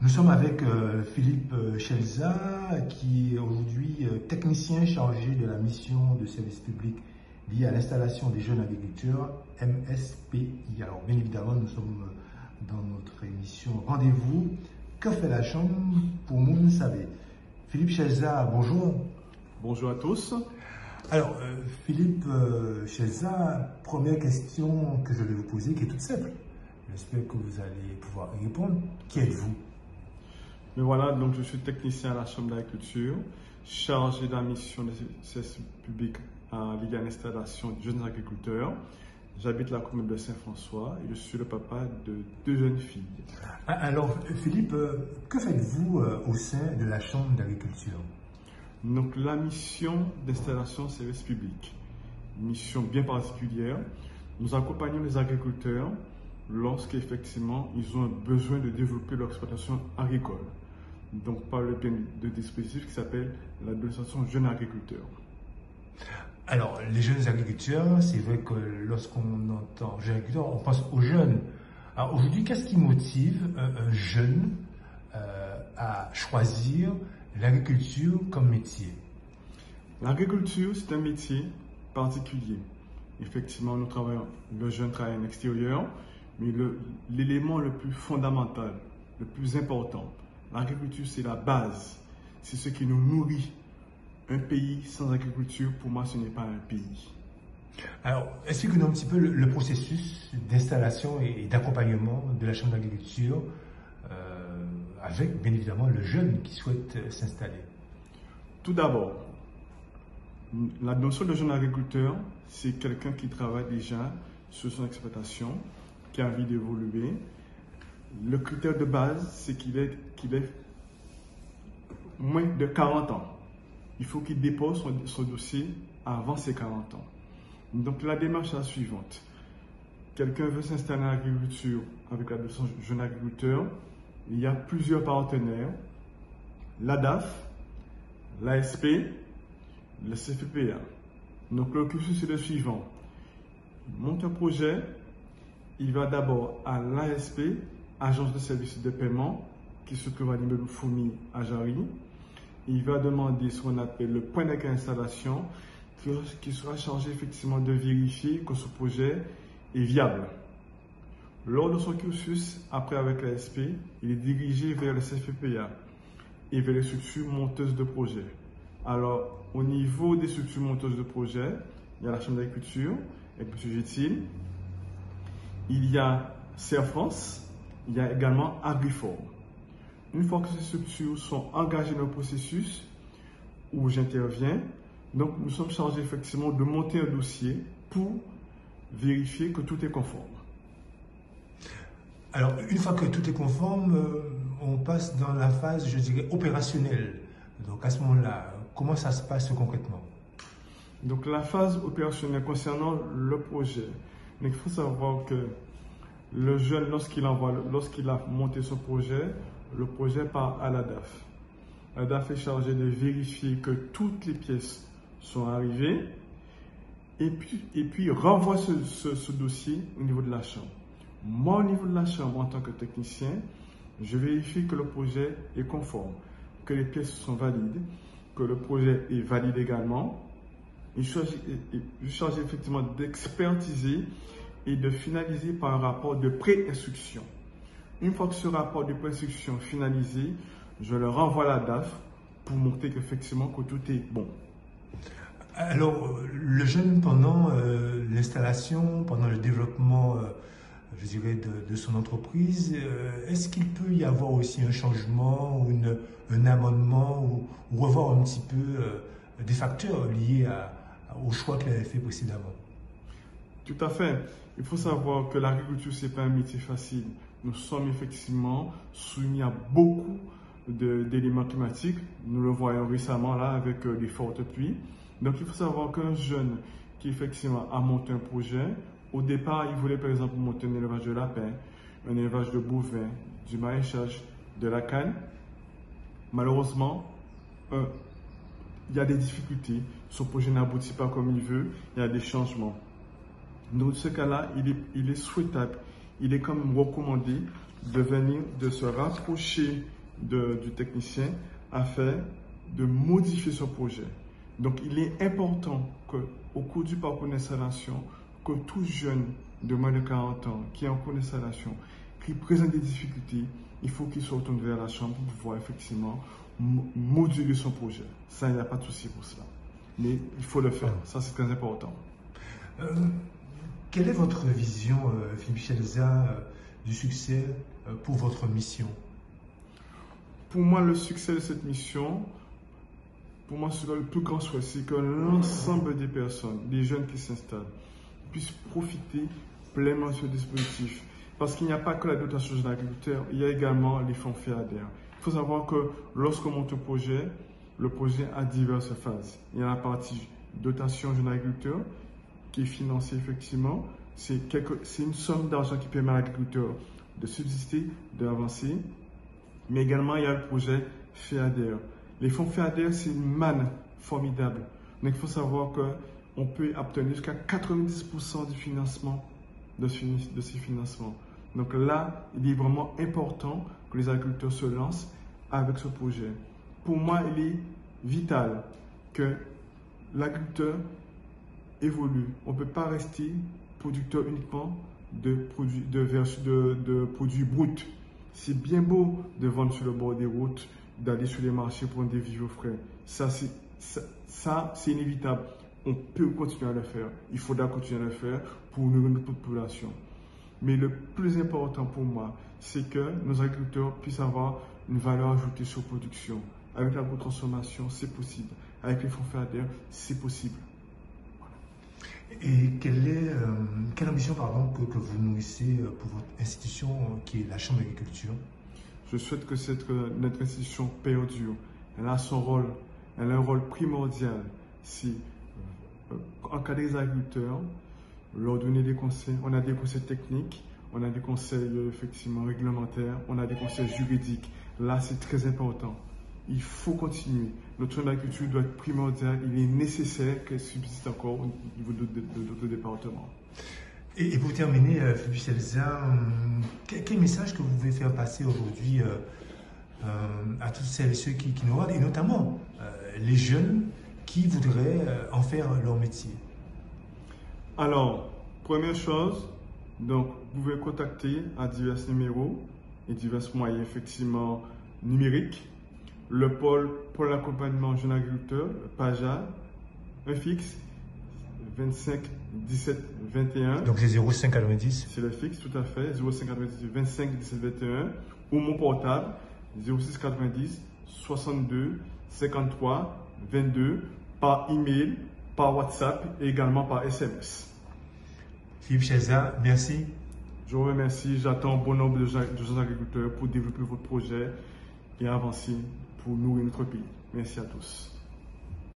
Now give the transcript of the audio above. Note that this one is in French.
Nous sommes avec Philippe Chelza, qui est aujourd'hui technicien chargé de la mission de service public liée à l'installation des jeunes agriculteurs, MSPI. Alors bien évidemment, nous sommes dans notre émission Rendez-vous. Que fait la Chambre pour Moun Savez? Philippe Chelza, bonjour. Bonjour à tous. Alors, Philippe Chelza, première question que je vais vous poser, qui est toute simple. J'espère que vous allez pouvoir y répondre. Qui êtes-vous? Mais voilà, donc je suis technicien à la Chambre d'agriculture, chargé de la mission de service public liée à l'installation des jeunes agriculteurs. J'habite la commune de Saint-François et je suis le papa de 2 jeunes filles. Alors, Philippe, que faites-vous au sein de la Chambre d'agriculture? Donc, la mission d'installation service public, une mission bien particulière. Nous accompagnons les agriculteurs lorsqu'effectivement ils ont besoin de développer leur exploitation agricole. Donc, par le biais de dispositifs qui s'appelle l'association Jeunes Agriculteurs. Alors, les jeunes agriculteurs, c'est vrai que lorsqu'on entend jeunes agriculteurs, on pense aux jeunes. Alors aujourd'hui, qu'est-ce qui motive un jeune à choisir l'agriculture comme métier? L'agriculture, c'est un métier particulier. Effectivement, le jeune travaille en extérieur, mais l'élément le plus fondamental, le plus important, l'agriculture, c'est la base. C'est ce qui nous nourrit. Un pays sans agriculture, pour moi, ce n'est pas un pays. Alors, expliquez-nous un petit peu le processus d'installation et d'accompagnement de la Chambre d'agriculture avec, bien évidemment, le jeune qui souhaite s'installer. Tout d'abord, la notion de jeune agriculteur, c'est quelqu'un qui travaille déjà sur son exploitation, qui a envie d'évoluer. Le critère de base, c'est qu'il ait moins de 40 ans. Il faut qu'il dépose son dossier avant ses 40 ans. Donc la démarche est la suivante. Quelqu'un veut s'installer en agriculture avec la notion jeune agriculteur. Il y a plusieurs partenaires. L'ADAF, l'ASP, le CFPA. Donc le cursus est le suivant. Il monte un projet. Il va d'abord à l'ASP, Agence de services de paiement, qui se trouve à l'immeuble Fourmi à Jarry. Il va demander ce qu'on appelle le point d'accueil installation, qui sera chargé effectivement de vérifier que ce projet est viable. Lors de son cursus, après avec l'ASP, il est dirigé vers le CFPA et vers les structures monteuses de projet. Alors, au niveau des structures monteuses de projet, il y a la Chambre d'agriculture, avec M. Gétil, il y a Serre France, il y a également Agriform. Une fois que ces structures sont engagées dans le processus où j'interviens, donc nous sommes chargés effectivement de monter un dossier pour vérifier que tout est conforme. Alors, une fois que tout est conforme, on passe dans la phase, je dirais, opérationnelle. Donc à ce moment-là, comment ça se passe concrètement? Donc la phase opérationnelle concernant le projet. Donc, il faut savoir que le jeune, lorsqu'il a monté son projet, le projet part à l'ADAF. L'ADAF est chargé de vérifier que toutes les pièces sont arrivées et puis renvoie ce dossier au niveau de la Chambre. Moi, au niveau de la Chambre, en tant que technicien, je vérifie que le projet est conforme, que les pièces sont valides, que le projet est valide également. Je suis chargé effectivement d'expertiser et de finaliser par un rapport de pré-instruction. Une fois que ce rapport de pré-instruction est finalisé, je le renvoie à la DAF pour montrer qu'effectivement que tout est bon. Alors, le jeune, pendant l'installation, pendant le développement, je dirais, de son entreprise, est-ce qu'il peut y avoir aussi un changement ou un amendement ou revoir un petit peu des facteurs liés au choix qu'il avait fait précédemment? Tout à fait. Il faut savoir que l'agriculture, ce n'est pas un métier facile. Nous sommes effectivement soumis à beaucoup d'éléments climatiques. Nous le voyons récemment là avec les fortes pluies. Donc il faut savoir qu'un jeune qui effectivement a monté un projet, au départ il voulait par exemple monter un élevage de lapins, un élevage de bovins, du maraîchage, de la canne. Malheureusement, il y a des difficultés. Son projet n'aboutit pas comme il veut, il y a des changements. Dans ce cas-là, il est souhaitable, il est quand même recommandé de se rapprocher du technicien afin de modifier son projet. Donc, il est important qu'au cours du parcours d'installation, que tout jeune de moins de 40 ans qui est en cours d'installation, qui présente des difficultés, il faut qu'il se retourne vers la chambre pour pouvoir effectivement moduler son projet. Ça, il n'y a pas de souci pour cela. Mais il faut le faire. Ça, c'est très important. Quelle est votre vision, Philippe Chelza, du succès pour votre mission? Pour moi, le succès de cette mission, pour moi, c'est le plus grand souhait, c'est que l'ensemble des personnes, des jeunes qui s'installent, puissent profiter pleinement de ce dispositif. Parce qu'il n'y a pas que la dotation jeune agriculteur, il y a également les fonds FEADER. Il faut savoir que lorsqu'on monte un projet, le projet a diverses phases. Il y a la partie dotation jeune agriculteur qui est financée effectivement. C'est une somme d'argent qui permet à l'agriculteur de subsister, d'avancer. Mais également, il y a le projet FEADER. Les fonds FEADER, c'est une manne formidable. Donc, il faut savoir qu'on peut obtenir jusqu'à 90% du financement de ces financements. Donc là, il est vraiment important que les agriculteurs se lancent avec ce projet. Pour moi, il est vital que l'agriculteur évolue. On ne peut pas rester producteur uniquement de produits bruts. C'est bien beau de vendre sur le bord des routes, d'aller sur les marchés pour des vivres frais. Ça, c'est inévitable. On peut continuer à le faire. Il faudra continuer à le faire pour nourrir notre population. Mais le plus important pour moi, c'est que nos agriculteurs puissent avoir une valeur ajoutée sur production. Avec l'agrotransformation, c'est possible. Avec les fonds FEADER, c'est possible. Et quelle ambition que vous nourrissez pour votre institution qui est la Chambre d'agriculture? Je souhaite que notre institution perdure. Elle a son rôle, elle a un rôle primordial. Si encadrer les agriculteurs, leur donner des conseils, on a des conseils techniques, on a des conseils effectivement réglementaires, on a des conseils juridiques. Là, c'est très important. Il faut continuer. Notre Chambre d'agriculture doit être primordiale. Il est nécessaire qu'elle subsiste encore au niveau de notre département. Et pour terminer, Philippe Chelza, quel message que vous pouvez faire passer aujourd'hui à toutes celles et ceux qui nous regardent, et notamment les jeunes qui voudraient en faire leur métier? Alors, première chose, donc, vous pouvez contacter à divers numéros et divers moyens effectivement numériques. Le pôle pour l'accompagnement jeune agriculteur, PAJA, un fixe, 25 17 21. Donc c'est 0590. C'est le fixe, tout à fait, 0590 25 17 21. Ou mon portable, 0690 62 53 22, par email, par WhatsApp et également par SMS. Philippe Chelza, merci. Je vous remercie. J'attends un bon nombre de jeunes agriculteurs pour développer votre projet et avancer pour nourrir notre pays. Merci à tous.